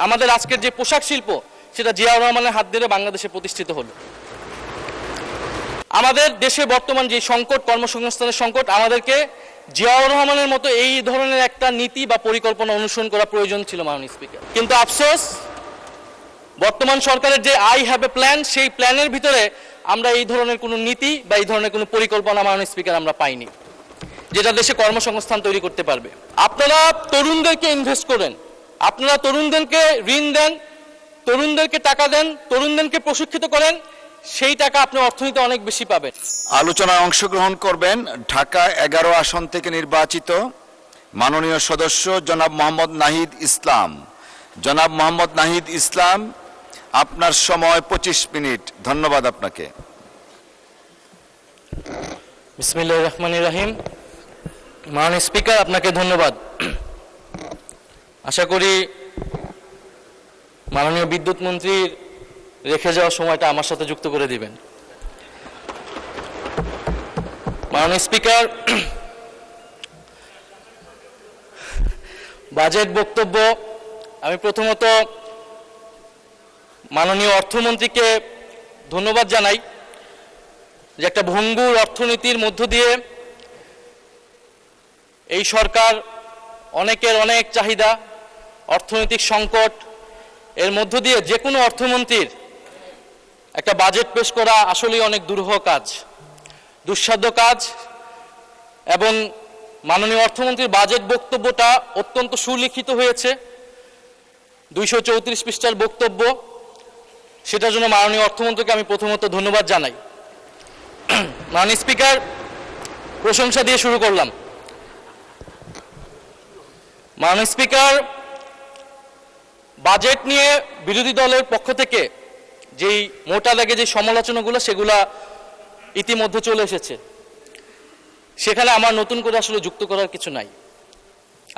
আমাদের আজকের যে পোশাক শিল্প সেটা জিয়াউর রহমানের হাত ধরে বাংলাদেশে প্রতিষ্ঠিত হলো। আমাদের দেশে বর্তমান যে সংকট, কর্মসংস্থানের সংকট, আমাদেরকে জিয়াউর রহমানের মতো এই ধরনের একটা নীতি বা পরিকল্পনা অনুসরণ করা প্রয়োজন ছিল মাননীয় স্পিকার। কিন্তু আফসোস, বর্তমান সরকারের যে আই হ্যাভ এ প্ল্যান, সেই প্ল্যানের ভিতরে আমরা এই ধরনের কোনো নীতি বা এই ধরনের কোনো পরিকল্পনা মাননীয় স্পিকার আমরা পাইনি, যেটা দেশে কর্মসংস্থান তৈরি করতে পারবে। আপনারা তরুণদেরকে ইনভেস্ট করেন, আপনারা তরুণদেরকে ঋণ দেন, তরুণদেরকে টাকা দেন, তরুণদেরকে প্রশিক্ষিত করেন, সেই টাকা আপনি অর্থনীতি অনেক বেশি পাবেন। আলোচনায় অংশগ্রহণ করবেন ঢাকা 11 আসন থেকে নির্বাচিত মাননীয় সদস্য জনাব মোহাম্মদ নাহিদ ইসলাম। জনাব মোহাম্মদ নাহিদ ইসলাম, আপনার সময় 25 মিনিট। ধন্যবাদ আপনাকে। বিসমিল্লাহির রহমানির রহিম। মাননীয় স্পিকার, আপনাকে ধন্যবাদ। আশা করি মাননীয় বিদ্যুৎ মন্ত্রীর রেখে যাওয়া সময়টা আমার সাথে যুক্ত করে দিবেন। মাননীয় স্পিকার, বাজেট বক্তব্য, আমি প্রথমত মাননীয় অর্থমন্ত্রীকে ধন্যবাদ জানাই যে একটা ভঙ্গুর অর্থনীতির মধ্য দিয়ে এই সরকার অনেকের অনেক চাহিদা, অর্থনৈতিক সংকট এর মধ্য দিয়ে যে কোনো অর্থমন্ত্রীর একটা বাজেট পেশ করা আসলেই অনেক দুরূহ কাজ, দুঃসাধ্য কাজ। এবং মাননীয় অর্থমন্ত্রীর বাজেট বক্তব্যটা অত্যন্ত সুলিখিত হয়েছে, 234 পৃষ্ঠার বক্তব্য। সেটার জন্য মাননীয় অর্থমন্ত্রীকে আমি প্রথমত ধন্যবাদ জানাই। মাননীয় স্পিকার, প্রশংসা দিয়ে শুরু করলাম। মাননীয় স্পিকার, বাজেট নিয়ে বিরোধী দলের পক্ষ থেকে যেই মোটা দাগে যে সমালোচনাগুলো, সেগুলা ইতিমধ্যে চলে এসেছে, সেখানে আমার নতুন করে আসলে যুক্ত করার কিছু নাই।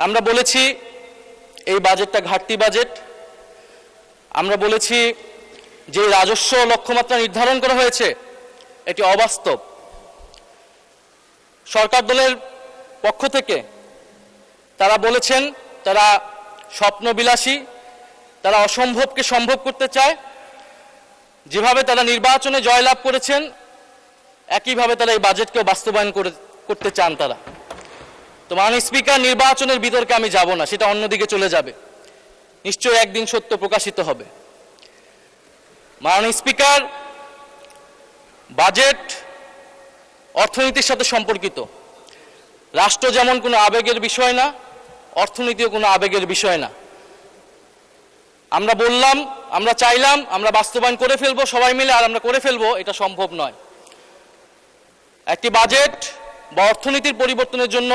আমরা বলেছি এই বাজেটটা ঘাটতি বাজেট। আমরা বলেছি যে রাজস্ব লক্ষ্যমাত্রা নির্ধারণ করা হয়েছে এটি অবাস্তব। সরকার দলের পক্ষ থেকে তারা বলেছেন তারা স্বপ্নবিলাসী, তারা অসম্ভবকে সম্ভব করতে চায়। যেভাবে তারা নির্বাচনে জয়লাভ করেছেন, একইভাবে তারা এই বাজেটকেও বাস্তবায়ন করতে চান তারা। তো মাননীয় স্পিকার, নির্বাচনের বিতর্কে আমি যাব না, সেটা অন্যদিকে চলে যাবে, নিশ্চয়ই একদিন সত্য প্রকাশিত হবে। মাননীয় স্পিকার, বাজেট অর্থনীতির সাথে সম্পর্কিত। রাষ্ট্র যেমন কোনো আবেগের বিষয় না, অর্থনীতিও কোনো আবেগের বিষয় না। আমরা বললাম, আমরা চাইলাম, আমরা বাস্তবায়ন করে ফেলবো সবাই মিলে, আর আমরা করে ফেলবো, এটা সম্ভব নয়। একটি বাজেট বা অর্থনীতির পরিবর্তনের জন্য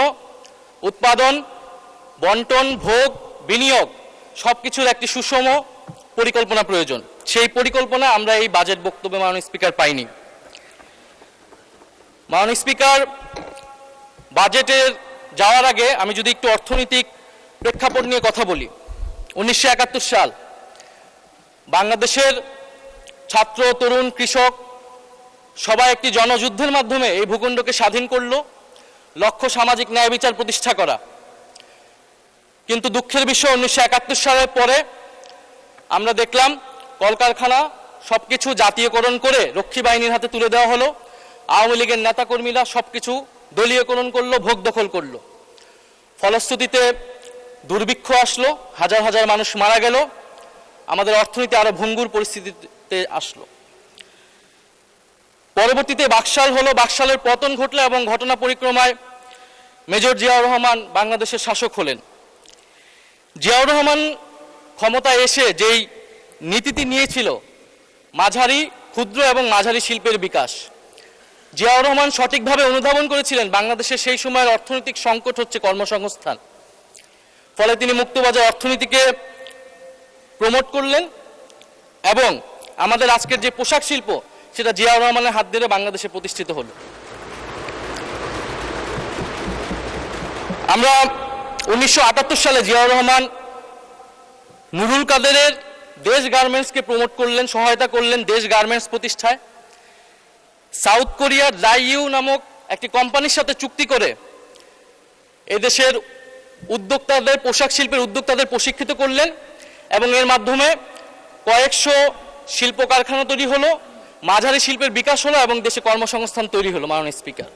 উৎপাদন, বন্টন, ভোগ, বিনিয়োগ সবকিছুর একটি সুষম পরিকল্পনা প্রয়োজন। সেই পরিকল্পনা আমরা এই বাজেট বক্তব্যে মাননীয় স্পিকার পাইনি। মাননীয় স্পিকার, বাজেটের যাওয়ার আগে আমি যদি একটু অর্থনৈতিক প্রেক্ষাপট নিয়ে কথা বলি। 1971 সাল, বাংলাদেশের ছাত্র, তরুণ, কৃষক সবাই একটি জনযুদ্ধের মাধ্যমে এই ভূখণ্ডকে স্বাধীন করলো, লক্ষ্য সামাজিক ন্যায় বিচার প্রতিষ্ঠা করা। কিন্তু দুঃখের বিষয়, 1971 সালের পরে আমরা দেখলাম কলকারখানা সবকিছু জাতীয়করণ করে রক্ষী বাহিনীর হাতে তুলে দেওয়া হলো। আওয়ামী লীগের নেতাকর্মীরা সবকিছু দলীয়করণ করলো, ভোগ দখল করলো। ফলশ্রুতিতে দুর্ভিক্ষ আসলো, হাজার হাজার মানুষ মারা গেল, আমাদের অর্থনীতি আরো ভঙ্গুর পরিস্থিতিতে আসলো। পরবর্তীতে বাকশাল হলো, বাকশালের পতন ঘটলো এবং ঘটনা পরিক্রমায় মেজর জিয়াউর রহমান বাংলাদেশের শাসক হলেন। জিয়াউর রহমান ক্ষমতায় এসে যেই নীতিটি নিয়েছিল, মাঝারি, ক্ষুদ্র এবং মাঝারি শিল্পের বিকাশ, জিয়াউর রহমান সঠিকভাবে অনুধাবন করেছিলেন বাংলাদেশের সেই সময়ের অর্থনৈতিক সংকট হচ্ছে কর্মসংস্থান। ফলে তিনি মুক্তবাজার অর্থনীতিকে প্রমোট করলেন এবং আমাদের আজকের যে পোশাক শিল্প, সেটা জিয়াউর রহমানের হাত ধরে বাংলাদেশে প্রতিষ্ঠিত হলো। আমরা 1978 সালে জিয়াউর রহমান নুরুল কাদেরের দেশ গার্মেন্টসকে প্রমোট করলেন, সহায়তা করলেন দেশ গার্মেন্টস প্রতিষ্ঠায়। সাউথ কোরিয়ার দাইইউ নামক একটি কোম্পানির সাথে চুক্তি করে এদেশের উদ্যোক্তাদের, পোশাক শিল্পের উদ্যোক্তাদের প্রশিক্ষিত করলেন এবং এর মাধ্যমে কয়েকশো শিল্প কারখানা তৈরি হলো, মাঝারি শিল্পের বিকাশ হলো এবং দেশে কর্মসংস্থান তৈরি হলো। মাননীয় স্পিকার,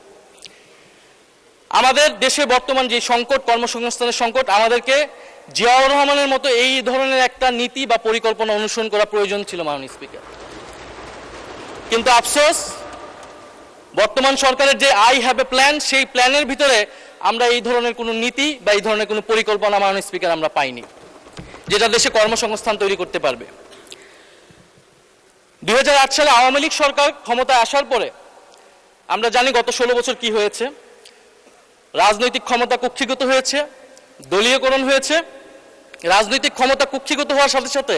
আমাদের দেশে বর্তমান যে সংকট, কর্মসংস্থানের সংকট, আমাদেরকে জিয়াউর রহমানের মতো এই ধরনের একটা নীতি বা পরিকল্পনা অনুসরণ করা প্রয়োজন ছিল মাননীয় স্পিকার। কিন্তু আফসোস, বর্তমান সরকারের যে আই হ্যাভ এ প্ল্যান, সেই প্ল্যানের ভিতরে আমরা এই ধরনের কোনো নীতি বা এই ধরনের কোনো পরিকল্পনা মাননীয় স্পিকার আমরা পাইনি, যেটা দেশে কর্মসংস্থান তৈরি করতে পারবে। 2008 সালে আওয়ামী লীগ সরকার ক্ষমতায় আসার পরে আমরা জানি গত 16 বছর কি হয়েছে। রাজনৈতিক ক্ষমতা কুক্ষিগত হয়েছে, দলীয়করণ হয়েছে। রাজনৈতিক ক্ষমতা কুক্ষিগত হওয়ার সাথে সাথে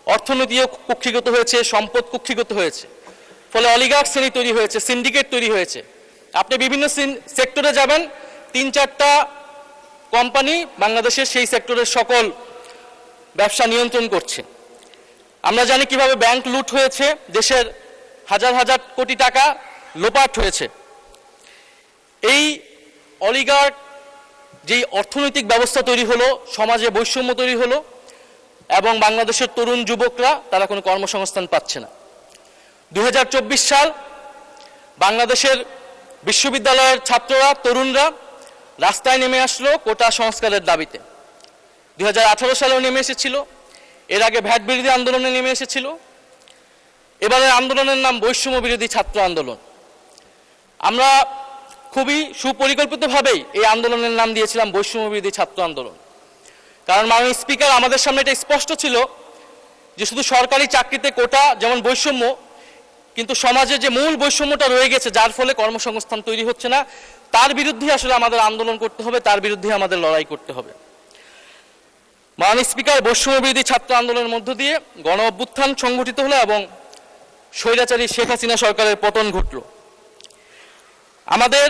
অর্থনীতিও কুক্ষিগত হয়েছে, সম্পদ কুক্ষিগত হয়েছে। ফলে অলিগার্ক শ্রেণী তৈরি হয়েছে, সিন্ডিকেট তৈরি হয়েছে। আপনি বিভিন্ন সেক্টরে যাবেন, 3-4টা কোম্পানি বাংলাদেশের সেই সেক্টরের সকল ব্যবসা নিয়ন্ত্রণ করছে। আমরা জানি কিভাবে ব্যাংক লুট হয়েছে, দেশের হাজার হাজার কোটি টাকা লোপাট হয়েছে। এই অলিগার্ক যেই অর্থনৈতিক ব্যবস্থা তৈরি হলো, সমাজে বৈষম্য তৈরি হলো এবং বাংলাদেশের তরুণ যুবকরা তারা কোনো কর্মসংস্থান পাচ্ছে না। 2024 সাল, বাংলাদেশের বিশ্ববিদ্যালয়ের ছাত্ররা, তরুণরা রাস্তায় নেমে আসলো কোটা সংস্কারের দাবিতে। 2018 সালেও নেমে এসেছিল, এর আগে ভ্যাট বিরোধী আন্দোলনে নেমে এসেছিল। এবারের আন্দোলনের নাম বৈষম্য বিরোধী ছাত্র আন্দোলন। আমরা খুবই সুপরিকল্পিতভাবেই এই আন্দোলনের নাম দিয়েছিলাম বৈষম্য বিরোধী ছাত্র আন্দোলন। কারণ মাননীয় স্পিকার, আমাদের সামনে এটা স্পষ্ট ছিল যে শুধু সরকারি চাকরিতে কোটা যেমন বৈষম্য, কিন্তু সমাজে যে মূল বৈষম্যটা রয়ে গেছে, যার ফলে কর্মসংস্থান তৈরি হচ্ছে না, তার বিরুদ্ধে আসলে আমাদের আন্দোলন করতে হবে, তার বিরুদ্ধে আমাদের লড়াই করতে হবে। মাননীয় স্পিকার, বৈষম্য বিরোধী ছাত্র আন্দোলনের মধ্য দিয়ে গণ অভ্যুত্থান সংগঠিত হলো এবং স্বৈরাচারী শেখ হাসিনা সরকারের পতন ঘটল। আমাদের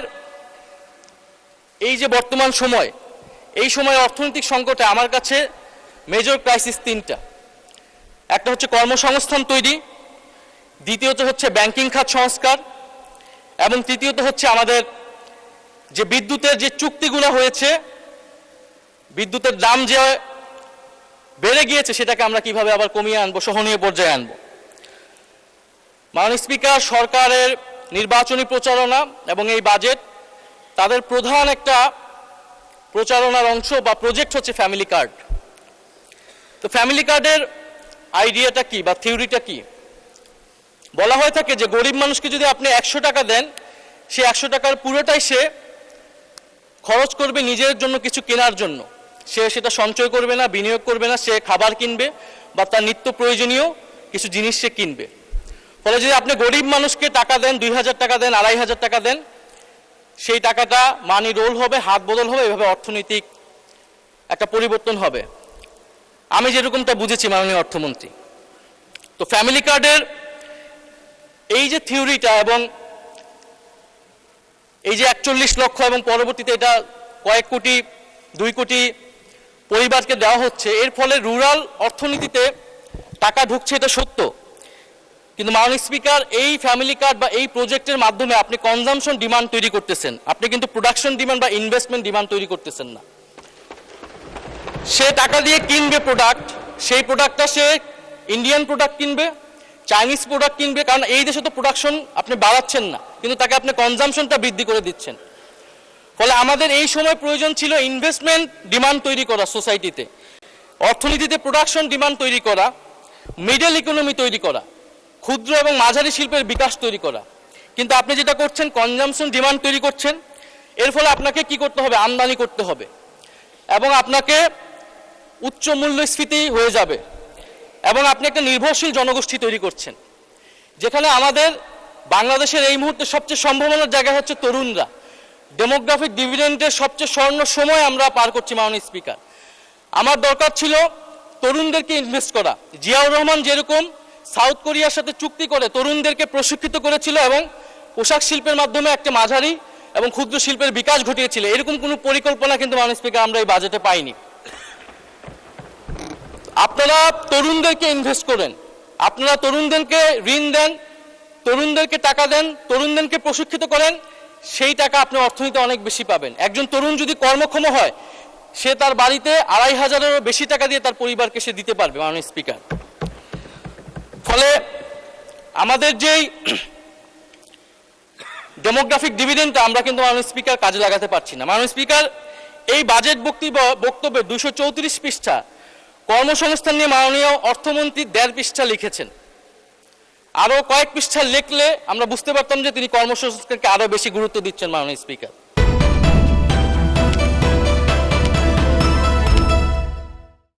এই যে বর্তমান সময়, এই সময় অর্থনৈতিক সংকটে আমার কাছে মেজর ক্রাইসিস 3টা। একটা হচ্ছে কর্মসংস্থান তৈরি, দ্বিতীয়ত হচ্ছে ব্যাংকিং খাত সংস্কার এবং তৃতীয়ত হচ্ছে আমাদের যে বিদ্যুতের যে চুক্তিগুলো হয়েছে, বিদ্যুতের দাম যে বেড়ে গিয়েছে সেটাকে আমরা কিভাবে আবার কমিয়ে আনবো, সহনীয় পর্যায়ে আনবো। মাননীয় স্পিকার, সরকারের নির্বাচনী প্রচারণা এবং এই বাজেট, তাদের প্রধান একটা প্রচারণার অংশ বা প্রজেক্ট হচ্ছে ফ্যামিলি কার্ড। তো ফ্যামিলি কার্ডের আইডিয়াটা কি বা থিওরিটা কি? বলা হয়ে থাকে যে গরিব মানুষকে যদি আপনি 100 টাকা দেন, সে 100 টাকার পুরোটাই সে খরচ করবে নিজের জন্য কিছু কেনার জন্য। সে সেটা সঞ্চয় করবে না, বিনিয়োগ করবে না, সে খাবার কিনবে বা তার নিত্য প্রয়োজনীয় কিছু জিনিস সে কিনবে। ফলে যদি আপনি গরিব মানুষকে টাকা দেন, 2000 টাকা দেন, 2500 টাকা দেন, সেই টাকাটা মানি রোল হবে, হাত বদল হবে, এভাবে অর্থনৈতিক একটা পরিবর্তন হবে। আমি যেরকমটা বুঝেছি মাননীয় অর্থমন্ত্রী। তো ফ্যামিলি কার্ডের এই যে থিওরিটা এবং এই যে 41 লক্ষ এবং পরবর্তীতে এটা কয়েক কোটি, 2 কোটি পরিবারকে দেওয়া হচ্ছে, এর ফলে রুরাল অর্থনীতিতে টাকা ঢুকছে, এটা সত্য। কিন্তু মাননীয় স্পিকার, এই ফ্যামিলি কার্ড বা এই প্রজেক্টের মাধ্যমে আপনি কনজামশন ডিমান্ড তৈরি করতেছেন, আপনি কিন্তু প্রোডাকশন ডিমান্ড বা ইনভেস্টমেন্ট ডিমান্ড তৈরি করতেছেন না। সে টাকা দিয়ে কিনবে প্রোডাক্ট, সেই প্রোডাক্টটা সে ইন্ডিয়ান প্রোডাক্ট কিনবে, চাইনিজ প্রোডাক্ট কিনবে, কারণ এই দেশে তো প্রোডাকশন আপনি বাড়াচ্ছেন না, কিন্তু তাকে আপনি কনজামশনটা বৃদ্ধি করে দিচ্ছেন। ফলে আমাদের এই সময় প্রয়োজন ছিল ইনভেস্টমেন্ট ডিমান্ড তৈরি করা, সোসাইটিতে অর্থনীতিতে প্রোডাকশন ডিমান্ড তৈরি করা, মিডল ইকোনমি তৈরি করা, ক্ষুদ্র এবং মাঝারি শিল্পের বিকাশ তৈরি করা। কিন্তু আপনি যেটা করছেন, কনজামশন ডিমান্ড তৈরি করছেন। এর ফলে আপনাকে কি করতে হবে? আমদানি করতে হবে এবং আপনাকে উচ্চ মূল্যস্ফীতি হয়ে যাবে এবং আপনি একটা নির্ভরশীল জনগোষ্ঠী তৈরি করছেন, যেখানে আমাদের বাংলাদেশের এই মুহূর্তে সবচেয়ে সম্ভাবনার জায়গা হচ্ছে তরুণরা। ডেমোগ্রাফিক ডিভিডেন্ডের সবচেয়ে স্বর্ণ সময় আমরা পার করছি মাননীয় স্পিকার। আমার দরকার ছিল তরুণদেরকে ইনভেস্ট করা। জিয়াউর রহমান যেরকম সাউথ কোরিয়ার সাথে চুক্তি করে তরুণদেরকে প্রশিক্ষিত করেছিল এবং পোশাক শিল্পের মাধ্যমে একটা মাঝারি এবং ক্ষুদ্র শিল্পের বিকাশ ঘটিয়েছিল, এরকম কোনো পরিকল্পনা কিন্তু মাননীয় স্পিকার আমরা এই বাজেটে পাইনি। আপনারা তরুণদেরকে ইনভেস্ট করেন, আপনারা তরুণদেরকে ঋণ দেন, তরুণদেরকে টাকা দেন, তরুণদেরকে প্রশিক্ষিত করেন, সেই টাকা আপনি অর্থনীতিতে অনেক বেশি পাবেন। একজন তরুণ যদি কর্মক্ষম হয়, সে তার বাড়িতে 2,500-এরও বেশি টাকা দিয়ে তার পরিবারকে সে দিতে পারবে মাননীয় স্পিকার। ফলে আমাদের যেই ডেমোগ্রাফিক ডিভিডেন্ডটা আমরা কিন্তু মাননীয় স্পিকার কাজে লাগাতে পারছি না। মাননীয় স্পিকার এই বাজেট বক্তব্যে 234 পৃষ্ঠা কর্মসংস্থান নিয়ে মাননীয় অর্থমন্ত্রী 1.5 পৃষ্ঠা লিখেছেন। আরো কয়েক পৃষ্ঠা লিখলে আমরা বুঝতে পারতাম যে তিনি কর্মসংস্থানকে আরো বেশি গুরুত্ব দিচ্ছেন মাননীয় স্পিকার।